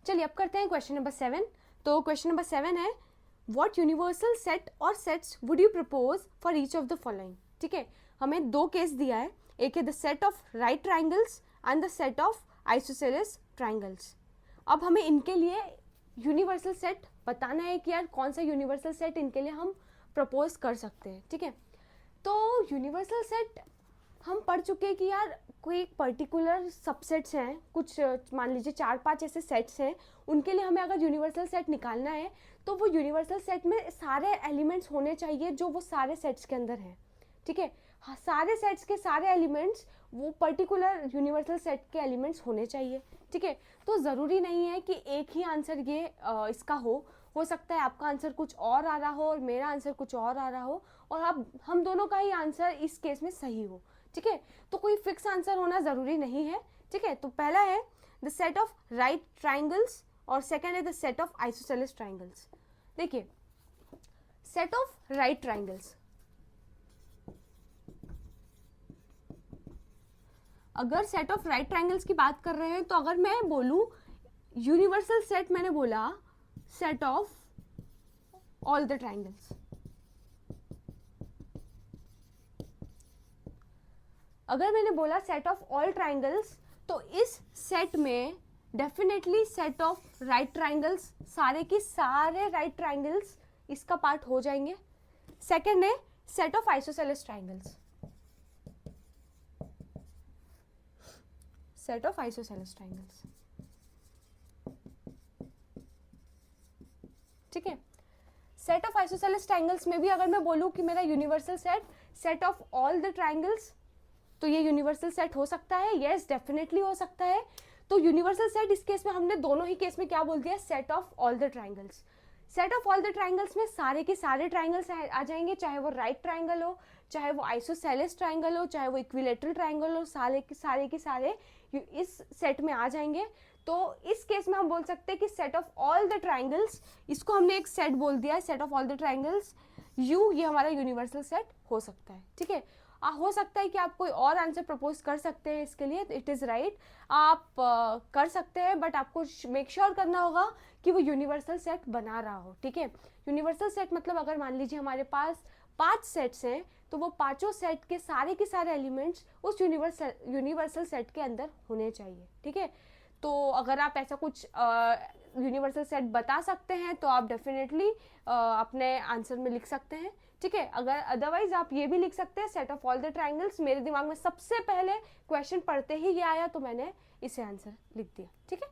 चलिए अब करते हैं क्वेश्चन नंबर 7। तो क्वेश्चन नंबर 7 है व्हाट यूनिवर्सल सेट और sets would you propose for each of the following. ठीक है, हमें दो केस दिया है, एक है the set of right triangles and the set of isosceles triangles. अब हमें इनके लिए यूनिवर्सल सेट बताना है कि यार कौन सा यूनिवर्सल सेट इनके लिए हम प्रपोज कर सकते हैं। ठीक है, तो यूनिवर्सल सेट हम पढ़ चुके हैं कि यार कोई एक पर्टिकुलर सबसेट्स हैं, कुछ मान लीजिए 4-5 ऐसे सेट्स हैं, उनके लिए हमें अगर यूनिवर्सल सेट निकालना है तो वो यूनिवर्सल सेट में सारे एलिमेंट्स होने चाहिए जो वो सारे सेट्स के अंदर हैं। ठीक है, हाँ, सारे सेट्स के सारे एलिमेंट्स वो पर्टिकुलर यूनिवर्सल सेट के एलिमेंट्स होने चाहिए। ठीक है, तो ज़रूरी नहीं है कि एक ही आंसर ये इसका हो सकता है आपका आंसर कुछ और आ रहा हो और मेरा आंसर कुछ और आ रहा हो और हम दोनों का ही आंसर इस केस में सही हो। ठीक है, तो कोई फिक्स आंसर होना ज़रूरी नहीं है। ठीक है, तो पहला है the set of right triangles और सेकेंड है the set of isosceles triangles. देखिए, सेट ऑफ राइट ट्राइंगल्स, अगर सेट ऑफ राइट ट्राइंगल्स की बात कर रहे हैं तो अगर मैं बोलूं यूनिवर्सल सेट, मैंने बोला set of all the triangles, अगर मैंने बोला सेट ऑफ ऑल ट्राइंगल्स तो इस सेट में definitely set of right triangles, सारे के सारे राइट ट्राइंगल्स इसका पार्ट हो जाएंगे। सेकेंड है set of isosceles triangles, set of isosceles triangles. ठीक है, सेट ऑफ आइसोसेलेस ट्राइंगल्स में भी अगर मैं बोलूं कि मेरा universal set set of all the triangles, तो ये यूनिवर्सल सेट हो सकता है। यस, डेफिनेटली हो सकता है। तो यूनिवर्सल सेट इस केस में हमने दोनों ही केस में क्या बोल दिया, set of all the triangles. Set of all the triangles में सारे के सारे ट्राइंगल्स आ जाएंगे, चाहे वो राइट ट्राइंगल हो, चाहे वो आइसोसेलेस ट्राइंगल हो, चाहे वो इक्विलेटरल ट्राइंगल हो, सारे के सारे इस सेट में आ जाएंगे। तो इस केस में हम बोल सकते हैं कि set of all the triangles, इसको हमने एक सेट बोल दिया है, set of all the triangles you, ये हमारा यूनिवर्सल सेट हो सकता है। ठीक है, हो सकता है कि आप कोई और आंसर प्रपोज कर सकते हैं इसके लिए, इट इज़ राइट, आप कर सकते हैं, बट आपको मेक श्योर करना होगा कि वो यूनिवर्सल सेट बना रहा हो। ठीक है, यूनिवर्सल सेट मतलब अगर मान लीजिए हमारे पास 5 सेट्स हैं तो वो पांचों सेट के सारे एलिमेंट्स उस यूनिवर्सल सेट के अंदर होने चाहिए। ठीक है, तो अगर आप ऐसा कुछ यूनिवर्सल सेट बता सकते हैं तो आप डेफिनेटली अपने आंसर में लिख सकते हैं। ठीक है, अगर अदरवाइज आप ये भी लिख सकते हैं set of all the triangles. मेरे दिमाग में सबसे पहले क्वेश्चन पढ़ते ही ये आया तो मैंने इसे आंसर लिख दिया। ठीक है,